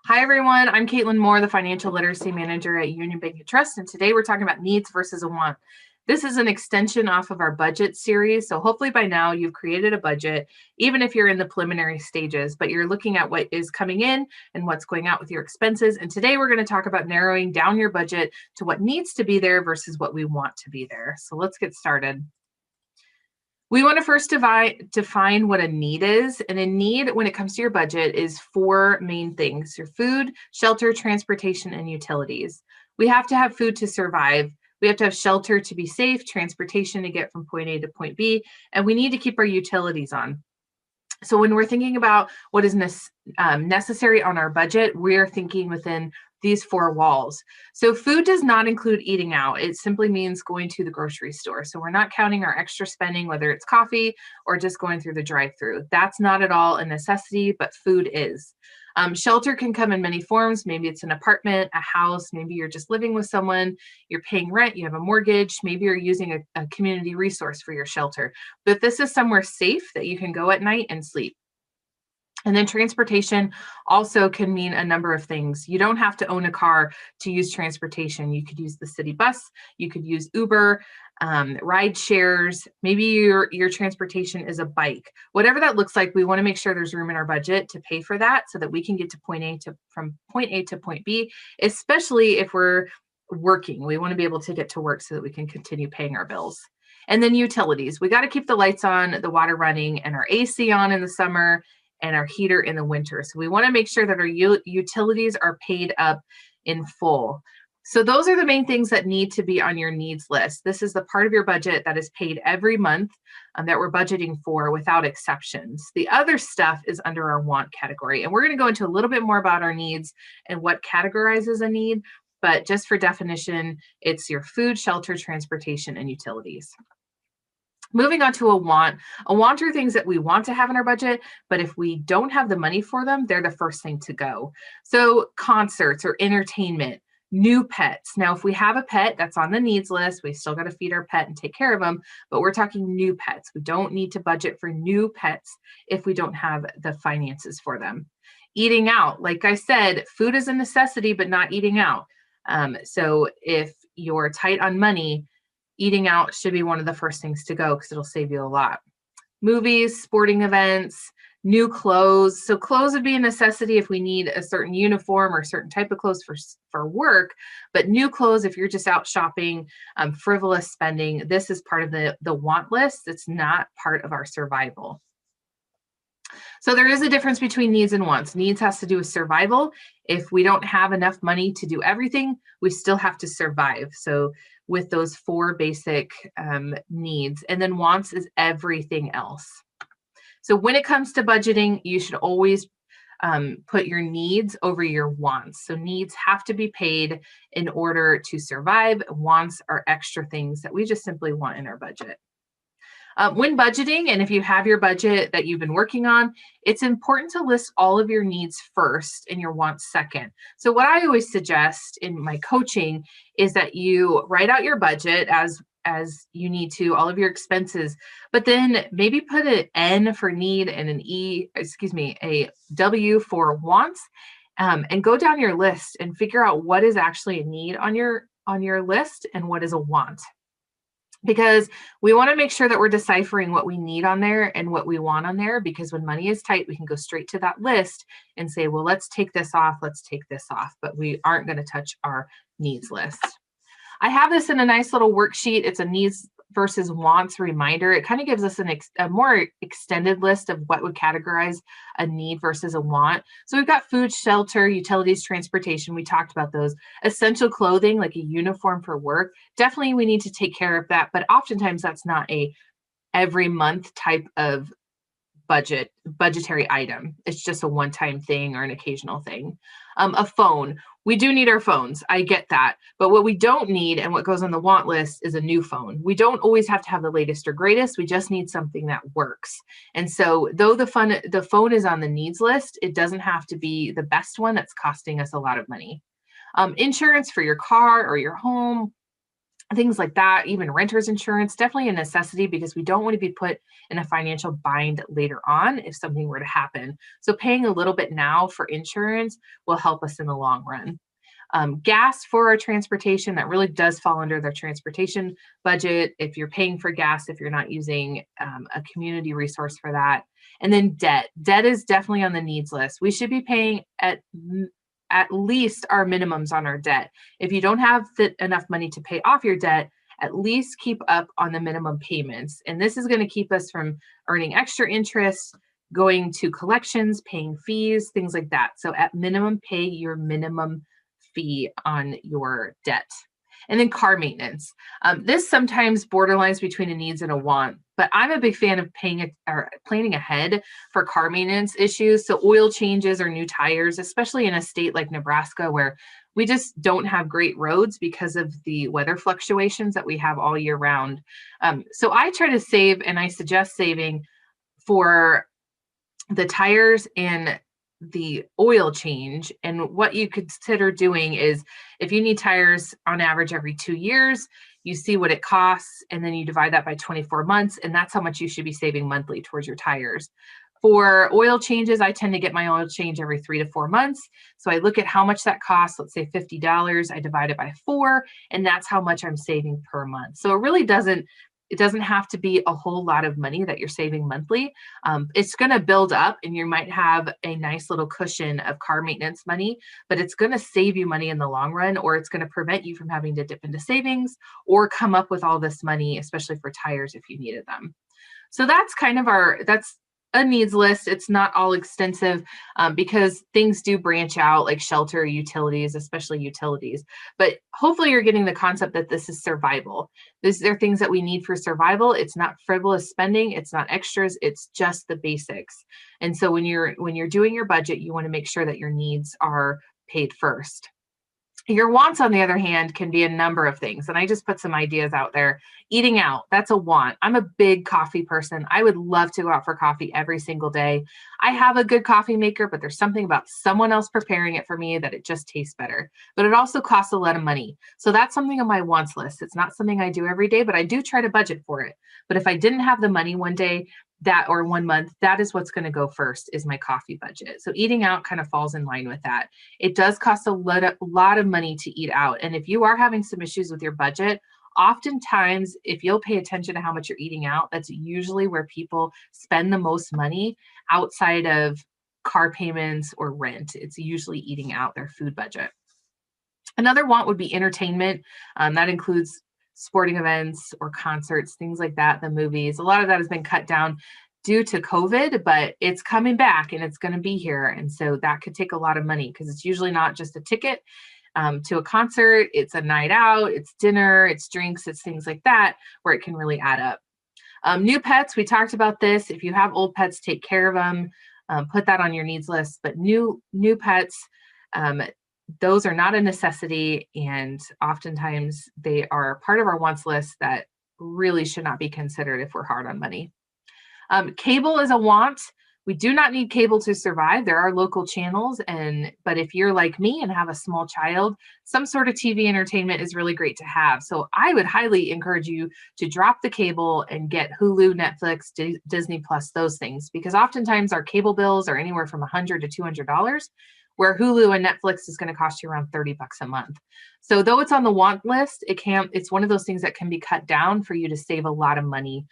Hi, everyone. I'm Caitlin Moore, the Financial Literacy Manager at Union Bank and Trust, and today we're talking about needs versus a want. This is an extension off of our budget series, so hopefully by now you've created a budget, even if you're in the preliminary stages, but you're looking at what is coming in and what's going out with your expenses. And today we're going to talk about narrowing down your budget to what needs to be there versus what we want to be there. So let's get started. We want to first define what a need is. And a need, when it comes to your budget, is four main things: your food, shelter, transportation, and utilities. We have to have food to survive. We have to have shelter to be safe, transportation to get from point A to point B, and we need to keep our utilities on. So when we're thinking about what is necessary on our budget, we're thinking within these four walls. So food does not include eating out. It simply means going to the grocery store. So we're not counting our extra spending, whether it's coffee or just going through the drive-through. That's not at all a necessity, but food is. Shelter can come in many forms. Maybe it's an apartment, a house. Maybe you're just living with someone, you're paying rent, you have a mortgage. Maybe you're using a community resource for your shelter. But this is somewhere safe that you can go at night and sleep. And then transportation also can mean a number of things. You don't have to own a car to use transportation. You could use the city bus, you could use Uber, ride shares. Maybe your transportation is a bike. Whatever that looks like, we want to make sure there's room in our budget to pay for that so that we can get to from point A to point B, especially if we're working. We want to be able to get to work so that we can continue paying our bills. And then utilities. We got to keep the lights on, the water running, and our AC on in the summer, and our heater in the winter. So we want to make sure that our utilities are paid up in full. So those are the main things that need to be on your needs list. This is the part of your budget that is paid every month that we're budgeting for without exceptions. The other stuff is under our want category. And we're going to go into a little bit more about our needs and what categorizes a need. But just for definition, it's your food, shelter, transportation, and utilities. Moving on to a want. A want are things that we want to have in our budget, but if we don't have the money for them, they're the first thing to go. So concerts or entertainment, new pets. Now, if we have a pet that's on the needs list, we still got to feed our pet and take care of them, but we're talking new pets. We don't need to budget for new pets if we don't have the finances for them. Eating out, like I said, food is a necessity, but not eating out. So if you're tight on money, eating out should be one of the first things to go because it'll save you a lot. Movies, sporting events, new clothes. So clothes would be a necessity if we need a certain uniform or a certain type of clothes for work, but new clothes, if you're just out shopping, frivolous spending, this is part of the want list. It's not part of our survival. So there is a difference between needs and wants. Needs has to do with survival. If we don't have enough money to do everything, we still have to survive. So with those four basic needs, and then wants is everything else. So when it comes to budgeting, you should always put your needs over your wants. So needs have to be paid in order to survive. Wants are extra things that we just simply want in our budget. When budgeting, and if you have your budget that you've been working on, it's important to list all of your needs first and your wants second. So what I always suggest in my coaching is that you write out your budget as you need to, all of your expenses, but then maybe put an N for need and a W for wants, and go down your list and figure out what is actually a need on your list and what is a want. Because we want to make sure that we're deciphering what we need on there and what we want on there, because when money is tight, we can go straight to that list and say, well, let's take this off, but we aren't going to touch our needs list. I have this in a nice little worksheet. It's a needs versus wants reminder. It kind of gives us a more extended list of what would categorize a need versus a want. So we've got food, shelter, utilities, transportation. We talked about those. Essential clothing, like a uniform for work. Definitely we need to take care of that, but oftentimes that's not a every month type of budgetary item. It's just a one-time thing or an occasional thing. A phone. We do need our phones. I get that. But what we don't need and what goes on the want list is a new phone. We don't always have to have the latest or greatest. We just need something that works. And so though the phone is on the needs list, it doesn't have to be the best one that's costing us a lot of money. Insurance for your car or your home. things like that. Even renter's insurance, definitely a necessity because we don't want to be put in a financial bind later on if something were to happen. So paying a little bit now for insurance will help us in the long run. Gas for our transportation, that really does fall under the transportation budget. If you're paying for gas, if you're not using a community resource for that. And then debt. Debt is definitely on the needs list. We should be paying at least our minimums on our debt. If you don't have enough money to pay off your debt, at least keep up on the minimum payments. And this is going to keep us from earning extra interest, going to collections, paying fees, things like that. So at minimum, pay your minimum fee on your debt. And then car maintenance. This sometimes borderlines between a needs and a want, but I'm a big fan of planning ahead for car maintenance issues. So oil changes or new tires, especially in a state like Nebraska, where we just don't have great roads because of the weather fluctuations that we have all year round. So I try to save, and I suggest saving for the tires and the oil change. And what you consider doing is, if you need tires on average every 2 years, you see what it costs, and then you divide that by 24 months, and that's how much you should be saving monthly towards your tires. For oil changes, I tend to get my oil change every 3 to 4 months. So I look at how much that costs, let's say $50, I divide it by 4, and that's how much I'm saving per month. So it doesn't have to be a whole lot of money that you're saving monthly. It's going to build up, and you might have a nice little cushion of car maintenance money, but it's going to save you money in the long run, or it's going to prevent you from having to dip into savings or come up with all this money, especially for tires if you needed them. So that's that's a needs list. It's not all extensive because things do branch out, like shelter, utilities, especially utilities. But hopefully you're getting the concept that this is survival. These are things that we need for survival. It's not frivolous spending. It's not extras. It's just the basics. And so when you're doing your budget, you want to make sure that your needs are paid first. Your wants, on the other hand, can be a number of things. And I just put some ideas out there. Eating out, that's a want. I'm a big coffee person. I would love to go out for coffee every single day. I have a good coffee maker, but there's something about someone else preparing it for me that it just tastes better. But it also costs a lot of money. So that's something on my wants list. It's not something I do every day, but I do try to budget for it. But if I didn't have the money one day, or 1 month, that is what's going to go first, is my coffee budget. So eating out kind of falls in line with that. It does cost a lot of money to eat out. And if you are having some issues with your budget, oftentimes, if you'll pay attention to how much you're eating out, that's usually where people spend the most money outside of car payments or rent. It's usually eating out, their food budget. Another want would be entertainment. That includes sporting events or concerts, things like that, the movies. A lot of that has been cut down due to COVID, but it's coming back and it's going to be here. And so that could take a lot of money because it's usually not just a ticket to a concert. It's a night out, it's dinner, it's drinks, it's things like that where it can really add up. New pets, we talked about this. If you have old pets, take care of them. Put that on your needs list. But new pets, those are not a necessity, and oftentimes they are part of our wants list that really should not be considered if we're hard on money. Cable is a want. We do not need cable to survive. There are local channels, but if you're like me and have a small child, some sort of TV entertainment is really great to have. So I would highly encourage you to drop the cable and get Hulu, Netflix, Disney Plus, those things, because oftentimes our cable bills are anywhere from $100 to $200, where Hulu and Netflix is going to cost you around $30 a month. So though it's on the want list, it's one of those things that can be cut down for you to save a lot of money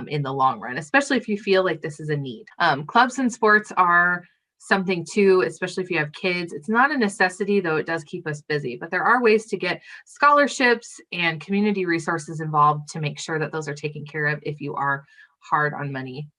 in the long run, especially if you feel like this is a need. Clubs and sports are something too, especially if you have kids. It's not a necessity, though it does keep us busy, but there are ways to get scholarships and community resources involved to make sure that those are taken care of if you are hard on money.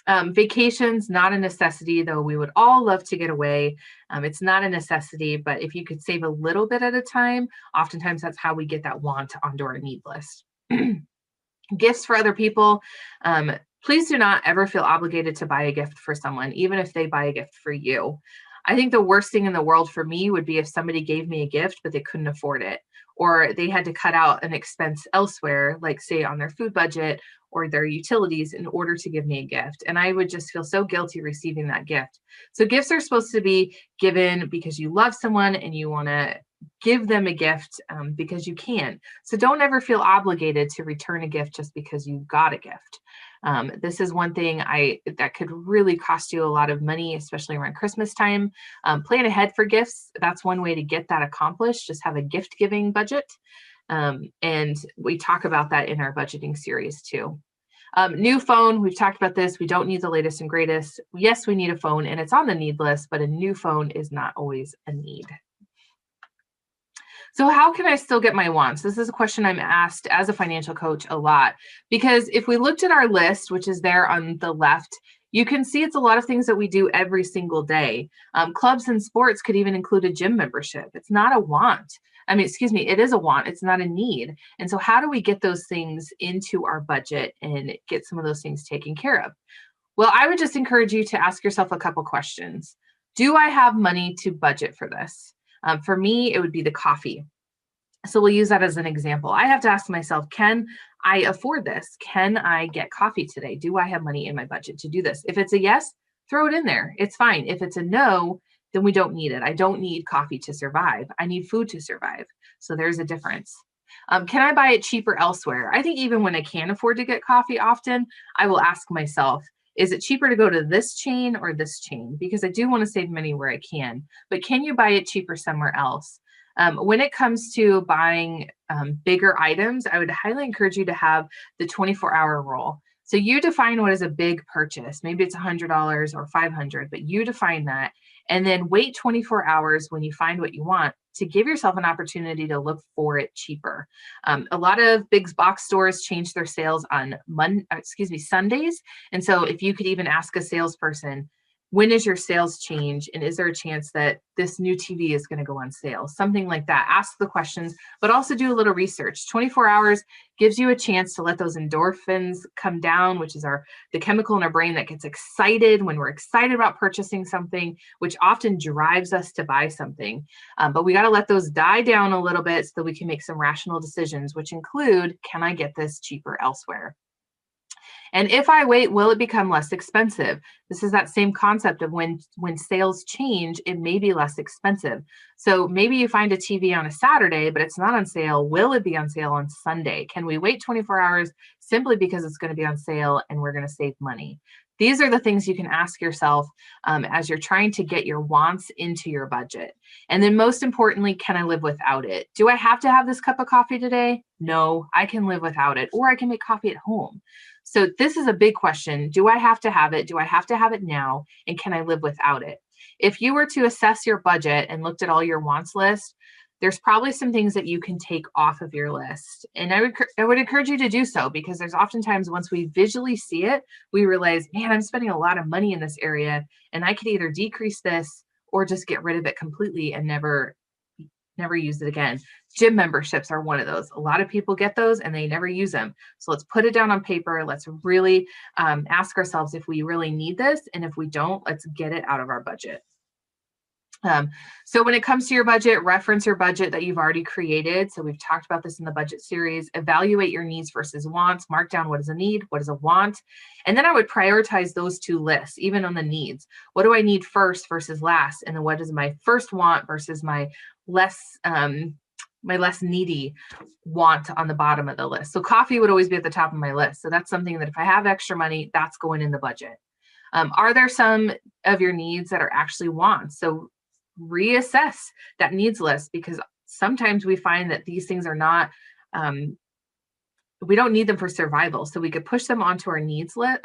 Vacations, not a necessity, though we would all love to get away. It's not a necessity, but if you could save a little bit at a time, oftentimes that's how we get that want onto our need list. Gifts for other people. Please do not ever feel obligated to buy a gift for someone, even if they buy a gift for you. I think the worst thing in the world for me would be if somebody gave me a gift, but they couldn't afford it, or they had to cut out an expense elsewhere, like say on their food budget or their utilities, in order to give me a gift. And I would just feel so guilty receiving that gift. So gifts are supposed to be given because you love someone and you want to give them a gift because you can. So don't ever feel obligated to return a gift just because you got a gift. This is one thing that could really cost you a lot of money, especially around Christmas time. Plan ahead for gifts. That's one way to get that accomplished. Just have a gift giving budget. And we talk about that in our budgeting series too. New phone, we've talked about this. We don't need the latest and greatest. Yes, we need a phone and it's on the need list, but a new phone is not always a need. So how can I still get my wants? This is a question I'm asked as a financial coach a lot, because if we looked at our list, which is there on the left, you can see it's a lot of things that we do every single day. Clubs and sports could even include a gym membership. It's not a want. I mean, excuse me, it is a want. It's not a need. And so how do we get those things into our budget and get some of those things taken care of? Well, I would just encourage you to ask yourself a couple questions. Do I have money to budget for this? For me, it would be the coffee. So we'll use that as an example. I have to ask myself, can I afford this? Can I get coffee today? Do I have money in my budget to do this? If it's a yes, throw it in there. It's fine. If it's a no, then we don't need it. I don't need coffee to survive. I need food to survive. So there's a difference. Can I buy it cheaper elsewhere? I think even when I can't afford to get coffee often, I will ask myself, is it cheaper to go to this chain or this chain? Because I do want to save money where I can, but can you buy it cheaper somewhere else? When it comes to buying bigger items, I would highly encourage you to have the 24-hour rule. So you define what is a big purchase. Maybe it's $100 or $500, but you define that, and then wait 24 hours when you find what you want to give yourself an opportunity to look for it cheaper. A lot of big box stores change their sales on Sundays. And so if you could even ask a salesperson, when is your sales change? And is there a chance that this new TV is going to go on sale? Something like that. Ask the questions, but also do a little research. 24 hours gives you a chance to let those endorphins come down, which is the chemical in our brain that gets excited when we're excited about purchasing something, which often drives us to buy something. But we got to let those die down a little bit so that we can make some rational decisions, which include, can I get this cheaper elsewhere? And if I wait, will it become less expensive? This is that same concept of when sales change, it may be less expensive. So maybe you find a TV on a Saturday, but it's not on sale. Will it be on sale on Sunday? Can we wait 24 hours simply because it's going to be on sale and we're going to save money? These are the things you can ask yourself as you're trying to get your wants into your budget. And then most importantly, can I live without it? Do I have to have this cup of coffee today? No, I can live without it, or I can make coffee at home. So this is a big question. Do I have to have it? Do I have to have it now? And can I live without it? If you were to assess your budget and looked at all your wants list, there's probably some things that you can take off of your list. And I would encourage you to do so, because there's oftentimes once we visually see it, we realize, man, I'm spending a lot of money in this area and I could either decrease this or just get rid of it completely and never use it again. Gym memberships are one of those. A lot of people get those and they never use them. So let's put it down on paper. Let's really ask ourselves if we really need this. And if we don't, let's get it out of our budget. So when it comes to your budget, reference your budget that you've already created. So we've talked about this in the budget series. Evaluate your needs versus wants. Mark down what is a need, what is a want. And then I would prioritize those two lists, even on the needs. What do I need first versus last? And then what is my first want versus my less needy want on the bottom of the list. So coffee would always be at the top of my list. So that's something that if I have extra money, that's going in the budget. Are there some of your needs that are actually wants? So reassess that needs list, because sometimes we find that these things are not, we don't need them for survival. So we could push them onto our needs list,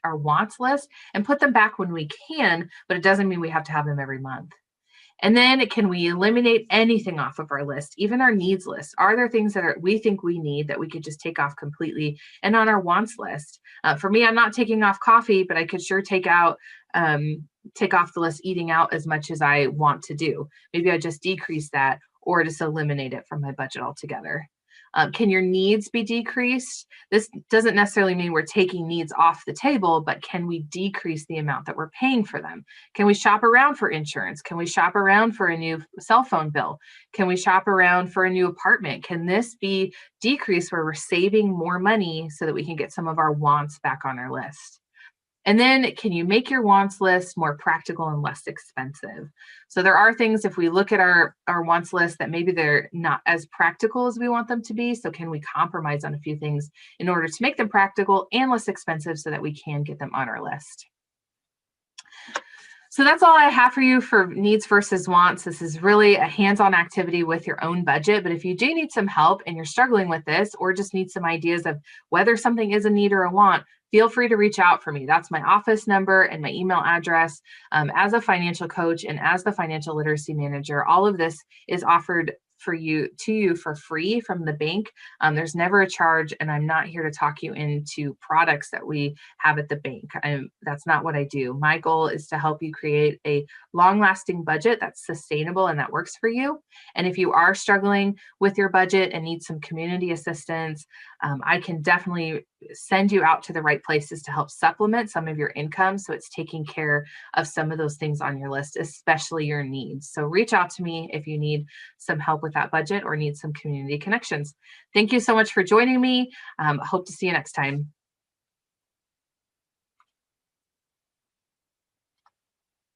our wants list, and put them back when we can, but it doesn't mean we have to have them every month. And then can we eliminate anything off of our list, even our needs list? Are there things that we think we need that we could just take off completely? And on our wants list, for me, I'm not taking off coffee, but I could sure take off the list eating out as much as I want to do. Maybe I just decrease that or just eliminate it from my budget altogether. Can your needs be decreased? This doesn't necessarily mean we're taking needs off the table, but can we decrease the amount that we're paying for them? Can we shop around for insurance? Can we shop around for a new cell phone bill? Can we shop around for a new apartment? Can this be decreased where we're saving more money so that we can get some of our wants back on our list? And then can you make your wants list more practical and less expensive? So there are things, if we look at our wants list, that maybe they're not as practical as we want them to be. So can we compromise on a few things in order to make them practical and less expensive so that we can get them on our list? So that's all I have for you for needs versus wants. This is really a hands-on activity with your own budget. But if you do need some help and you're struggling with this, or just need some ideas of whether something is a need or a want, feel free to reach out for me. That's my office number and my email address. As a financial coach and as the financial literacy manager, all of this is offered for you for free from the bank. There's never a charge, and I'm not here to talk you into products that we have at the bank. That's not what I do. My goal is to help you create a long-lasting budget that's sustainable and that works for you. And if you are struggling with your budget and need some community assistance, I can definitely send you out to the right places to help supplement some of your income, so it's taking care of some of those things on your list, especially your needs. So reach out to me if you need some help with that budget or need some community connections. Thank you so much for joining me. Hope to see you next time.